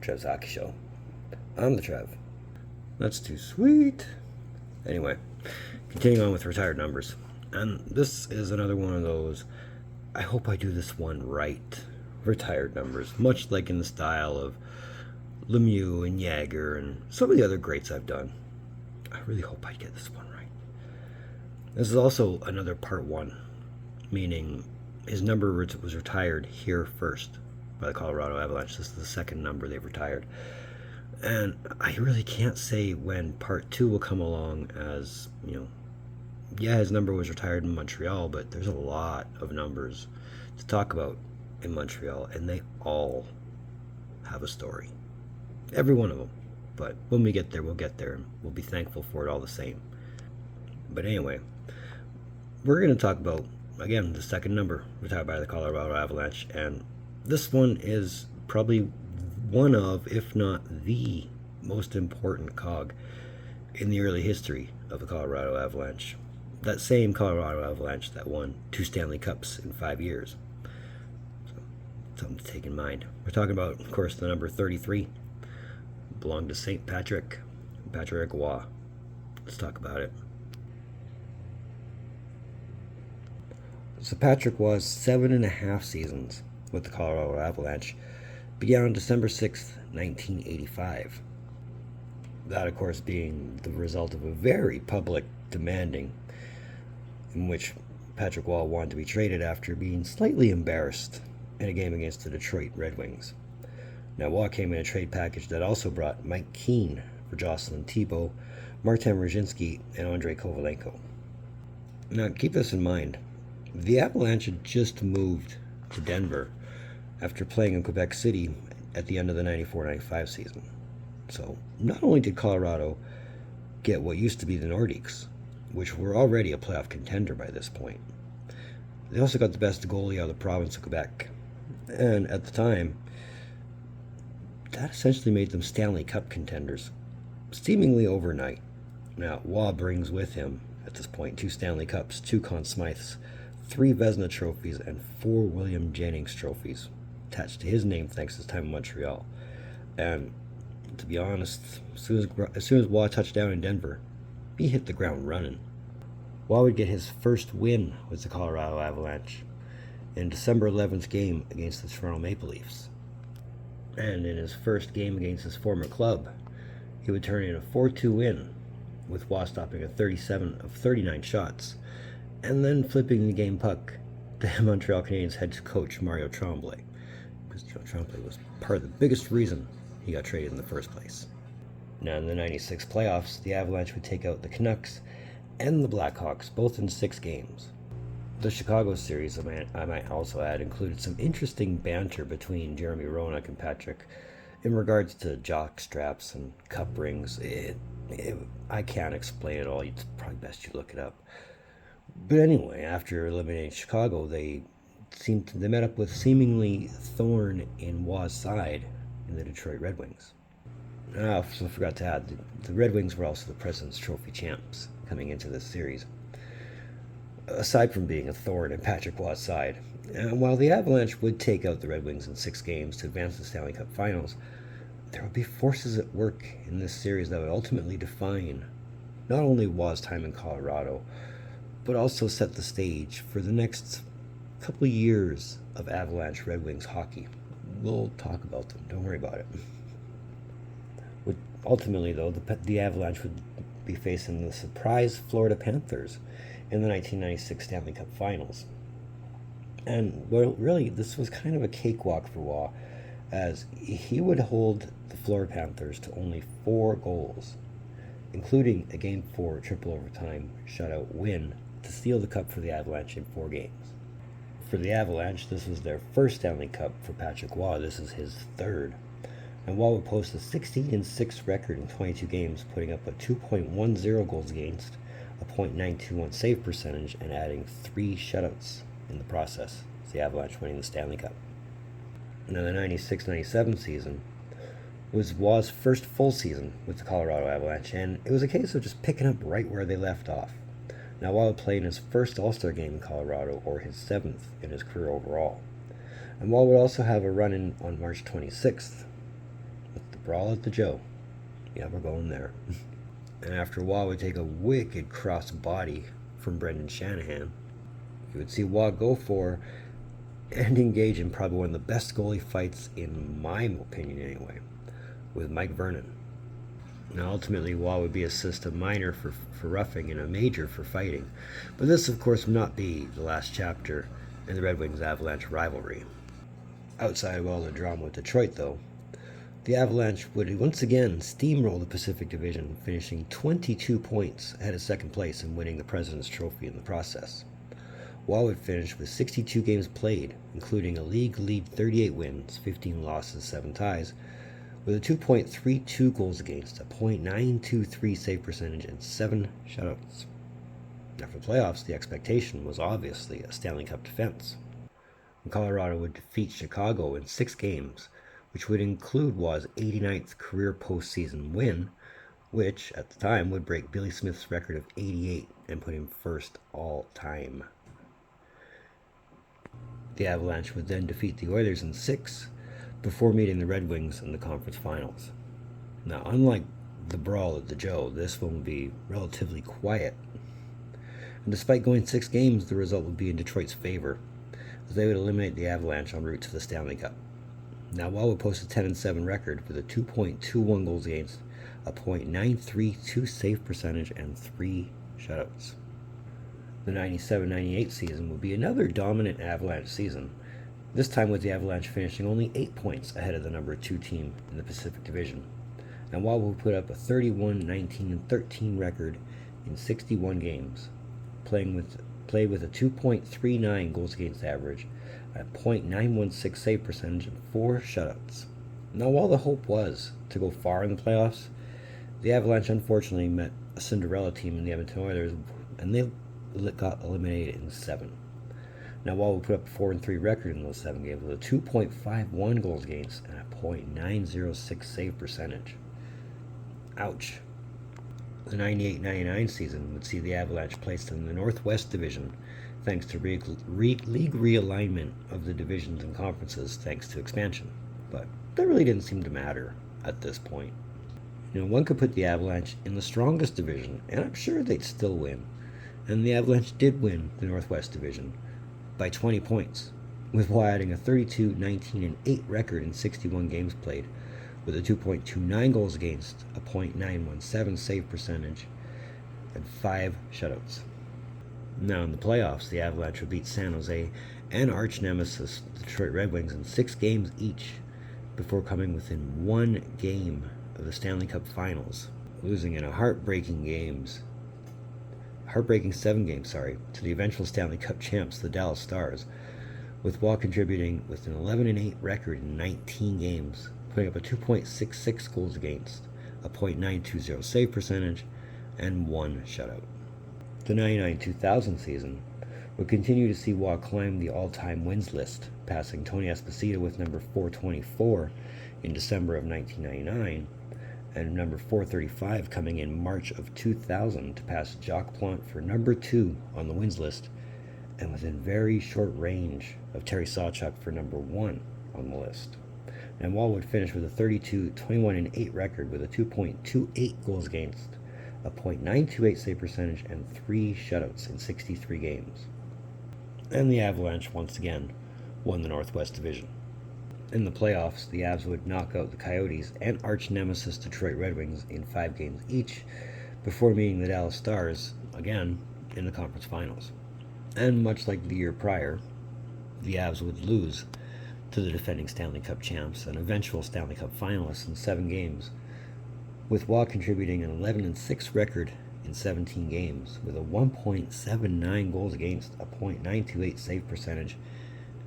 Trev's Hockey Show. I'm the Trev. That's too sweet. Anyway, continuing on with retired numbers. And this is another one of those, I hope I do this one right, retired numbers, much like in the style of Lemieux and Jagger and some of the other greats I've done. I really hope I get this one right. This is also another part one, meaning his number was retired here first by the Colorado Avalanche. This is the second number they've retired. And I really can't say when part two will come along, as, yeah, his number was retired in Montreal, but there's a lot of numbers to talk about in Montreal, and they all have a story. Every one of them. But when we get there, we'll get there, and we'll be thankful for it all the same. But anyway, we're going to talk about, again, the second number retired by the Colorado Avalanche, and this one is probably one of, if not the most important cog in the early history of the Colorado Avalanche. That same Colorado Avalanche that won 2 Stanley Cups in 5 years. So, something to take in mind. We're talking about, of course, the number 33. Belonged to St. Patrick Roy. Let's talk about it. So Patrick Roy's 7.5 seasons with the Colorado Avalanche began on December 6th, 1985. That, of course, being the result of a very public demanding in which Patrick Roy wanted to be traded after being slightly embarrassed in a game against the Detroit Red Wings. Now, Roy came in a trade package that also brought Mike Keane for Jocelyn Thibault, Martin Roginski, and Andrei Kovalenko. Now, keep this in mind. The Avalanche had just moved to Denver after playing in Quebec City at the end of the 94-95 season. So, not only did Colorado get what used to be the Nordiques, which were already a playoff contender by this point, they also got the best goalie out of the province of Quebec. And at the time, that essentially made them Stanley Cup contenders, seemingly overnight. Now, Roy brings with him, at this point, 2 Stanley Cups, 2 Conn Smythes, 3 Vezina trophies, and 4 William Jennings trophies attached to his name thanks to his time in Montreal. And to be honest, as soon as Roy touched down in Denver, he hit the ground running. Roy would get his first win with the Colorado Avalanche in December 11th game against the Toronto Maple Leafs. And in his first game against his former club, he would turn in a 4-2 win, with Roy stopping a 37 of 39 shots, and then flipping the game puck to Montreal Canadiens head coach Mario Tremblay, because Tremblay was part of the biggest reason he got traded in the first place. Now, in the 96 playoffs, the Avalanche would take out the Canucks and the Blackhawks, both in 6 games. The Chicago series, I might also add, included some interesting banter between Jeremy Roenick and Patrick in regards to jock straps and cup rings. I can't explain it all. It's probably best you look it up. But anyway, after eliminating Chicago, they met up with seemingly thorn in Roy's side in the Detroit Red Wings. I also forgot to add, the Red Wings were also the President's Trophy champs coming into this series. Aside from being a thorn in Patrick Roy's side, and while the Avalanche would take out the Red Wings in 6 games to advance to the Stanley Cup Finals, there would be forces at work in this series that would ultimately define not only Roy's time in Colorado, but also set the stage for the next couple of years of Avalanche Red Wings hockey. We'll talk about them, don't worry about it. Ultimately, though, the Avalanche would be facing the surprise Florida Panthers in the 1996 Stanley Cup Finals. And, well, really, this was kind of a cakewalk for Roy, as he would hold the Florida Panthers to only 4 goals, including a Game 4 triple overtime shutout win to steal the cup for the Avalanche in 4 games. For the Avalanche, this was their first Stanley Cup. For Patrick Roy, this is his 3rd. And Roy would post a 16-6 record in 22 games, putting up a 2.10 goals against, a .921 save percentage, and adding 3 shutouts in the process. The Avalanche winning the Stanley Cup. Now, the 96-97 season was Roy's first full season with the Colorado Avalanche, and it was a case of just picking up right where they left off. Now, Roy would play in his first All-Star game in Colorado, or his 7th in his career overall. And Roy would also have a run-in on March 26th, brawl at the Joe. Yeah, we're going there. And after Waugh would take a wicked cross body from Brendan Shanahan, you would see Waugh go for and engage in probably one of the best goalie fights, in my opinion anyway, with Mike Vernon. Now, ultimately, Waugh would be assessed a minor for roughing and a major for fighting. But this, of course, would not be the last chapter in the Red Wings Avalanche rivalry. Outside of all the drama with Detroit, though, the Avalanche would once again steamroll the Pacific Division, finishing 22 points ahead of second place and winning the President's Trophy in the process. Waugh would finish with 62 games played, including a league lead 38 wins, 15 losses, 7 ties, with a 2.32 goals against, a .923 save percentage, and 7 shutouts. Now for the playoffs, the expectation was obviously a Stanley Cup defense. Colorado would defeat Chicago in 6 games, which would include Waugh's 89th career postseason win, which at the time would break Billy Smith's record of 88 and put him first all time. The Avalanche would then defeat the Oilers in 6 before meeting the Red Wings in the conference finals. Now, unlike the brawl at the Joe, this one would be relatively quiet. And despite going 6 games, the result would be in Detroit's favor, as they would eliminate the Avalanche en route to the Stanley Cup. Now, Waugh would post a 10-7 record with a 2.21 goals against, a .932 save percentage, and 3 shutouts. The 97-98 season would be another dominant Avalanche season, this time with the Avalanche finishing only 8 points ahead of the number 2 team in the Pacific Division. And Waugh would put up a 31-19-13 record in 61 games, played with a 2.39 goals against average, a .916 save percentage, and 4 shutouts. Now, while the hope was to go far in the playoffs, the Avalanche unfortunately met a Cinderella team in the Edmonton Oilers, and they got eliminated in 7. Now, Waugh would put up a 4-3 record in those 7 games with a 2.51 goals against and a .906 save percentage. Ouch. The 98-99 season would see the Avalanche placed in the Northwest Division thanks to league realignment of the divisions and conferences thanks to expansion. But that really didn't seem to matter at this point. One could put the Avalanche in the strongest division, and I'm sure they'd still win. And the Avalanche did win the Northwest Division by 20 points, with Waugh adding a 32-19-8 record in 61 games played, with a 2.29 goals against, a .917 save percentage, and 5 shutouts. Now in the playoffs, the Avalanche would beat San Jose and arch nemesis the Detroit Red Wings in 6 games each, before coming within 1 game of the Stanley Cup Finals, losing in a heartbreaking 7 games, to the eventual Stanley Cup champs, the Dallas Stars, with Waugh contributing with an 11-8 record in 19 games, putting up a 2.66 goals against, a .920 save percentage, and 1 shutout. The 99-2000 season would continue to see Waugh climb the all-time wins list, passing Tony Esposito with number 424 in December of 1999, and number 435 coming in March of 2000 to pass Jacques Plante for number 2 on the wins list, and within very short range of Terry Sawchuk for number 1 on the list. And Waugh would finish with a 32-21-8 record with a 2.28 goals against, a .928 save percentage, and 3 shutouts in 63 games. And the Avalanche once again won the Northwest Division. In the playoffs, the Avs would knock out the Coyotes and arch nemesis Detroit Red Wings in 5 games each, before meeting the Dallas Stars again in the conference finals. And much like the year prior, the Avs would lose to the defending Stanley Cup champs and eventual Stanley Cup finalists in 7 games, with Waugh contributing an 11-6 record in 17 games, with a 1.79 goals against, a .928 save percentage,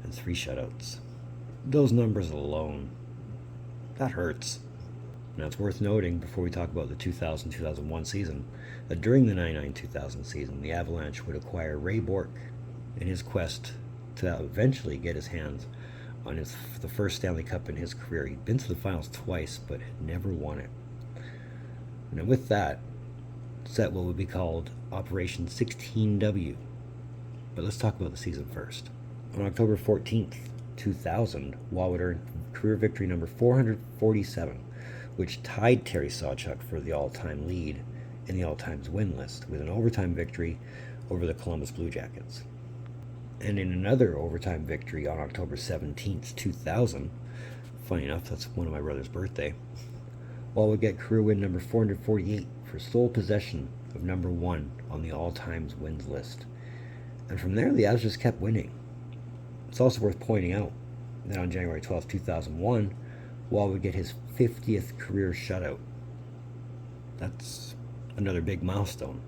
and 3 shutouts. Those numbers alone, that hurts. Now, it's worth noting, before we talk about the 2000-2001 season, that during the 99-2000 season, the Avalanche would acquire Ray Bourque in his quest to eventually get his hands on the first Stanley Cup in his career. He'd been to the finals twice, but had never won it. Now, with that, set what would be called Operation 16W. But let's talk about the season first. On October 14th, 2000, Waugh would earn career victory number 447, which tied Terry Sawchuk for the all-time lead in the all-times win list with an overtime victory over the Columbus Blue Jackets. And in another overtime victory on October 17th, 2000, funny enough, that's one of my brother's birthday, Wall would get career win number 448 for sole possession of number 1 on the all-times wins list. And from there, the Avs just kept winning. It's also worth pointing out that on January 12, 2001, Wall would get his 50th career shutout. That's another big milestone.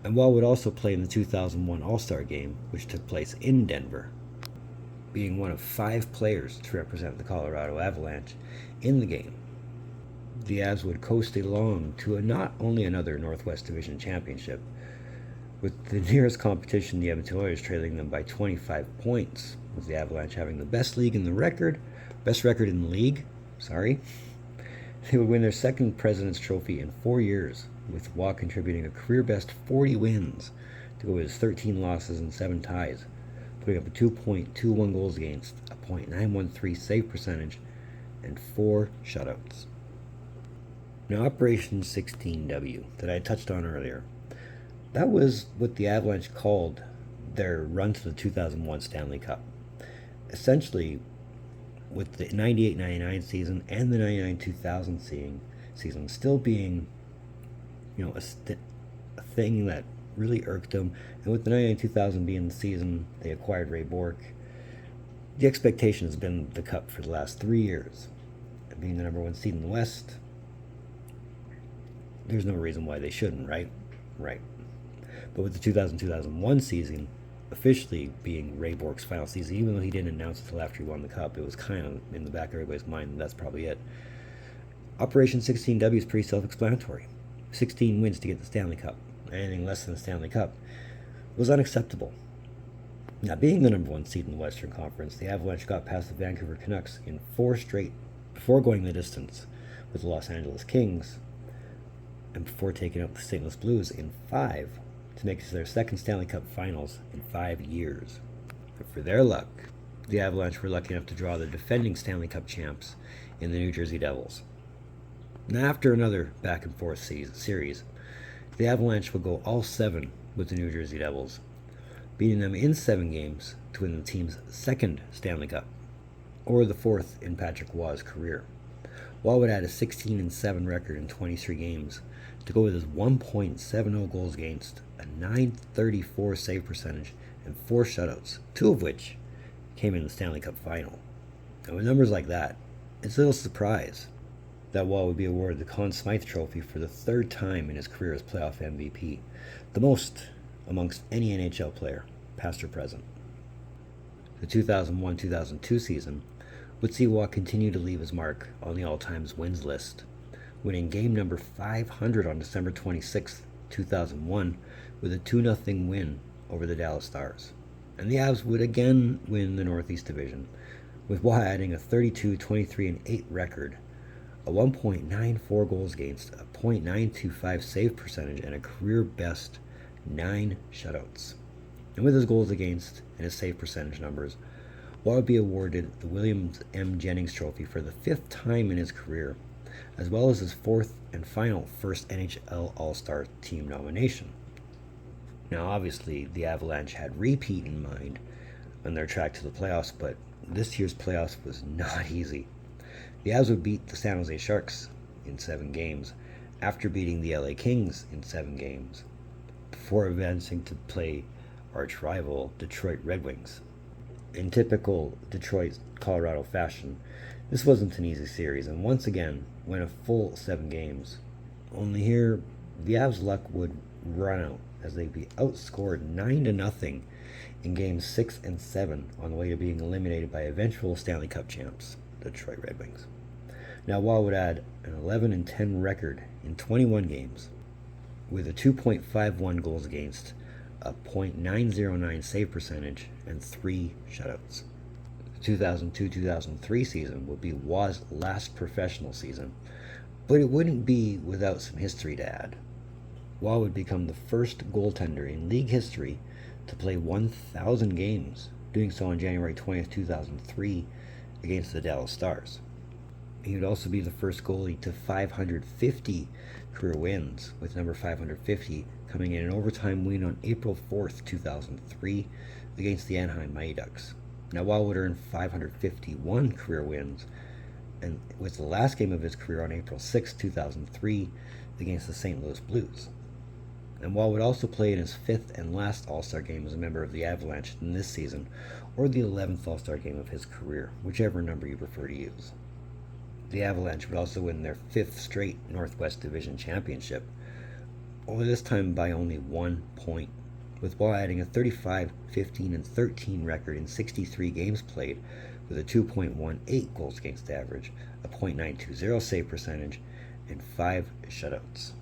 And Wall would also play in the 2001 All-Star Game, which took place in Denver, being one of 5 players to represent the Colorado Avalanche in the game. The Avs would coast along to not only another Northwest Division championship, with the nearest competition, the Edmonton Oilers, trailing them by 25 points, with the Avalanche having the best record in the league. They would win their second President's Trophy in 4 years, with Waugh contributing a career-best 40 wins to go with his 13 losses and 7 ties, putting up a 2.21 goals against, a .913 save percentage, and 4 shutouts. Now, Operation 16W, that I touched on earlier, that was what the Avalanche called their run to the 2001 Stanley Cup. Essentially, with the 98-99 season and the 99-2000 season still being, a thing that really irked them, and with the 99-2000 being the season they acquired Ray Bourque, the expectation has been the Cup for the last 3 years. And being the number 1 seed in the West, there's no reason why they shouldn't, right? Right. But with the 2000-2001 season officially being Ray Bourque's final season, even though he didn't announce it until after he won the Cup, it was kind of in the back of everybody's mind, and that's probably it. Operation 16W is pretty self-explanatory. 16 wins to get the Stanley Cup. Anything less than the Stanley Cup was unacceptable. Now, being the number 1 seed in the Western Conference, the Avalanche got past the Vancouver Canucks in 4 straight before going the distance with the Los Angeles Kings, and before taking out the St. Louis Blues in 5 to make it to their second Stanley Cup Finals in 5 years. But for their luck, the Avalanche were lucky enough to draw the defending Stanley Cup champs in the New Jersey Devils. Now, after another back-and-forth series, the Avalanche would go all 7 with the New Jersey Devils, beating them in 7 games to win the team's second Stanley Cup, or the 4th in Patrick Waugh's career. Waugh would add a 16-7 record in 23 games to go with his 1.70 goals against, a .934 save percentage, and 4 shutouts, 2 of which came in the Stanley Cup Final. And with numbers like that, it's a little surprise that Waugh would be awarded the Conn Smythe Trophy for the 3rd time in his career as playoff MVP, the most amongst any NHL player, past or present. The 2001-2002 season would see Waugh continue to leave his mark on the all-times wins list, winning game number 500 on December 26, 2001, with a 2-0 win over the Dallas Stars. And the Avs would again win the Northeast Division, with Waugh adding a 32-23-8 record, a 1.94 goals against, a .925 save percentage, and a career-best 9 shutouts. And with his goals against and his save percentage numbers, Waugh would be awarded the William M. Jennings Trophy for the 5th time in his career, as well as his 4th and final first NHL All-Star Team nomination. Now, obviously, the Avalanche had repeat in mind on their track to the playoffs, but this year's playoffs was not easy. The Avs would beat the San Jose Sharks in 7 games, after beating the LA Kings in 7 games, before advancing to play arch rival Detroit Red Wings. In typical Detroit, Colorado fashion, this wasn't an easy series, and once again went a full 7 games. Only here, the Avs' luck would run out as they'd be outscored 9-0 in games 6 and 7 on the way to being eliminated by eventual Stanley Cup champs, the Detroit Red Wings. Now, Waugh would add an 11-10 record in 21 games, with a 2.51 goals against, a .909 save percentage, and 3 shutouts. The 2002-2003 season would be Waugh's last professional season, but it wouldn't be without some history to add. Waugh would become the first goaltender in league history to play 1,000 games, doing so on January 20th, 2003 against the Dallas Stars. He would also be the first goalie to 550 career wins, with number 550 coming in an overtime win on April 4th, 2003 against the Anaheim Mighty Ducks. Now, Wall would earn 551 career wins, and it was the last game of his career on April 6, 2003 against the St. Louis Blues. And Wall would also play in his fifth and last All-Star game as a member of the Avalanche in this season, or the 11th All-Star game of his career, whichever number you prefer to use. The Avalanche would also win their fifth straight Northwest Division championship, only this time by only 1 point, with Wall adding a 35, 15, and 13 record in 63 games played, with a 2.18 goals against average, a .920 save percentage, and 5 shutouts.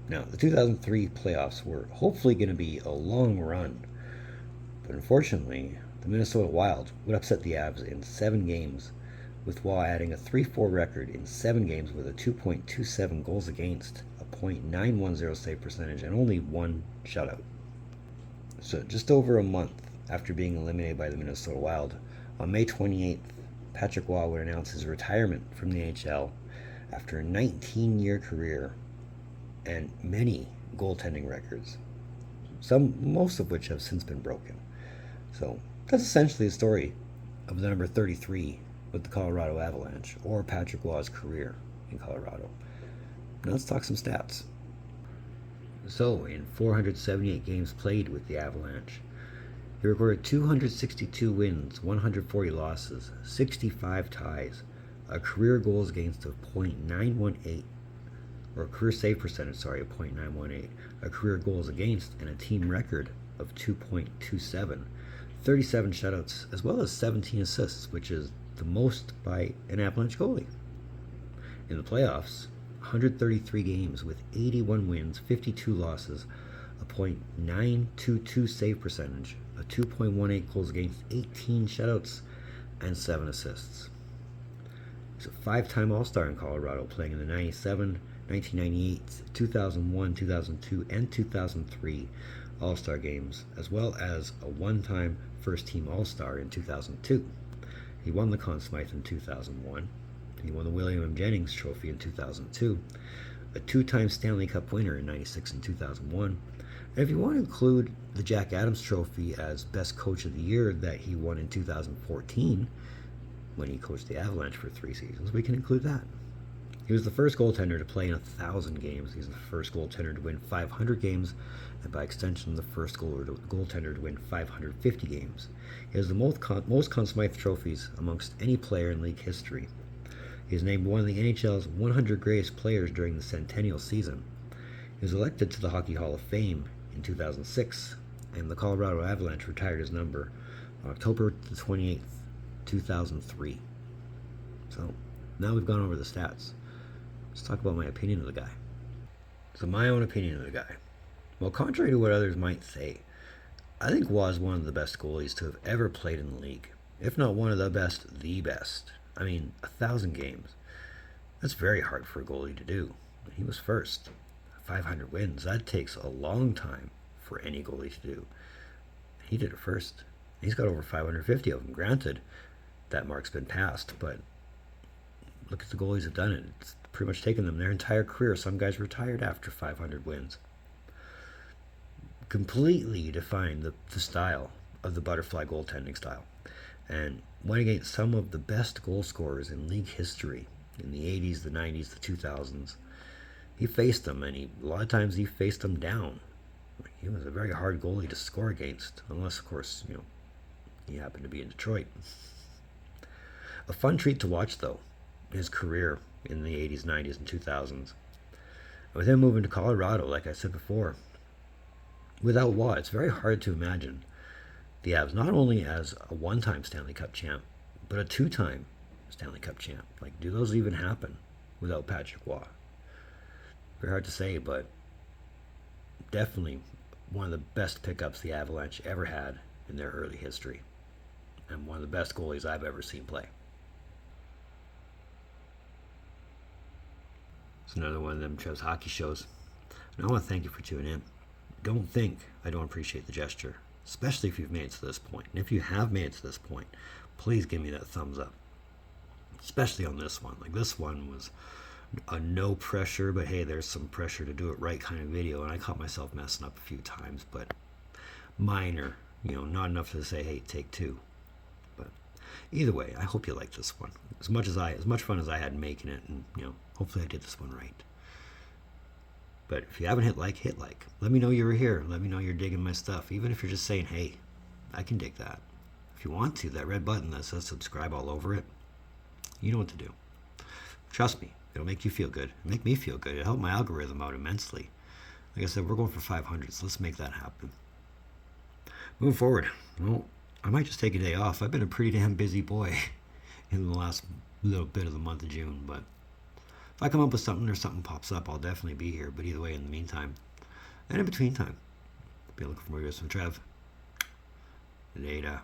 Now, the 2003 playoffs were hopefully going to be a long run, but unfortunately, the Minnesota Wild would upset the Avs in 7 games, with Wall adding a 3-4 record in 7 games with a 2.27 goals against, a .910 save percentage, and only 1 shutout. So just over a month after being eliminated by the Minnesota Wild, on May 28th, Patrick Wall would announce his retirement from the NHL after a 19-year career and many goaltending records, most of which have since been broken. So that's essentially the story of the number 33 with the Colorado Avalanche, or Patrick Wall's career in Colorado. Now let's talk some stats. So, in 478 games played with the Avalanche, he recorded 262 wins, 140 losses, 65 ties, a career goals against of .918, or a career save percentage, of .918, a career goals against, and a team record of 2.27, 37 shutouts, as well as 17 assists, which is the most by an Avalanche goalie. In the playoffs, 133 games with 81 wins, 52 losses, a .922 save percentage, a 2.18 goals against, 18 shutouts, and 7 assists. He's a 5-time All-Star in Colorado, playing in the 97, 1998, 2001, 2002, and 2003 All-Star games, as well as a 1-time first-team All-Star in 2002. He won the Conn Smythe in 2001. He won the William M. Jennings Trophy in 2002, a 2-time Stanley Cup winner in 96 and 2001. And if you want to include the Jack Adams Trophy as Best Coach of the Year that he won in 2014, when he coached the Avalanche for 3 seasons, we can include that. He was the first goaltender to play in 1,000 games. He's the first goaltender to win 500 games, and by extension, the first goaltender to win 550 games. He has the most Conn Smythe trophies amongst any player in league history. He is named one of the NHL's 100 greatest players during the centennial season. He was elected to the Hockey Hall of Fame in 2006, and the Colorado Avalanche retired his number on October the 28th, 2003. So, now we've gone over the stats. Let's talk about my opinion of the guy. So, my own opinion of the guy. Well, contrary to what others might say, I think Wall is one of the best goalies to have ever played in the league. If not one of the best. I mean, 1,000 games. That's very hard for a goalie to do. He was first. 500 wins. That takes a long time for any goalie to do. He did it first. He's got over 550 of them. Granted, that mark's been passed, but look at the goalies who've done it. It's pretty much taken them their entire career. Some guys retired after 500 wins. Completely defined the style of the butterfly goaltending style, and went against some of the best goal scorers in league history in the 80s, the 90s, the 2000s. He faced them, and a lot of times he faced them down. He was a very hard goalie to score against, unless, of course, he happened to be in Detroit. A fun treat to watch, though, his career in the 80s, 90s, and 2000s. With him moving to Colorado, like I said before, without Watt, it's very hard to imagine the Avs not only as a 1-time Stanley Cup champ, but a 2-time Stanley Cup champ. Like, do those even happen without Patrick Watt? Very hard to say, but definitely one of the best pickups the Avalanche ever had in their early history, and one of the best goalies I've ever seen play. It's another one of them Trev's hockey shows. And I want to thank you for tuning in. Don't think I don't appreciate the gesture, especially if you've made it to this point. And if you have made it to this point, please give me that thumbs up. especially on this one. Like, this one was a no pressure, but hey, there's some pressure to do it right kind of video, and I caught myself messing up a few times, but minor, not enough to say, hey, take two. But either way, I hope you like this one as much fun as I had making it, and hopefully I did this one right. But if you haven't hit like, hit like. Let me know you were here. Let me know you're digging my stuff, even if you're just saying, hey, I can dig that. If you want to, that red button that says subscribe all over it, you know what to do. Trust me, it'll make you feel good. It'll make me feel good. It'll help my algorithm out immensely. Like I said, we're going for 500, so let's make that happen. Moving forward, well, I might just take a day off. I've been a pretty damn busy boy in the last little bit of the month of June, but if I come up with something or something pops up, I'll definitely be here. But either way, in the meantime, and in between time, be looking for more videos from Trev. Later.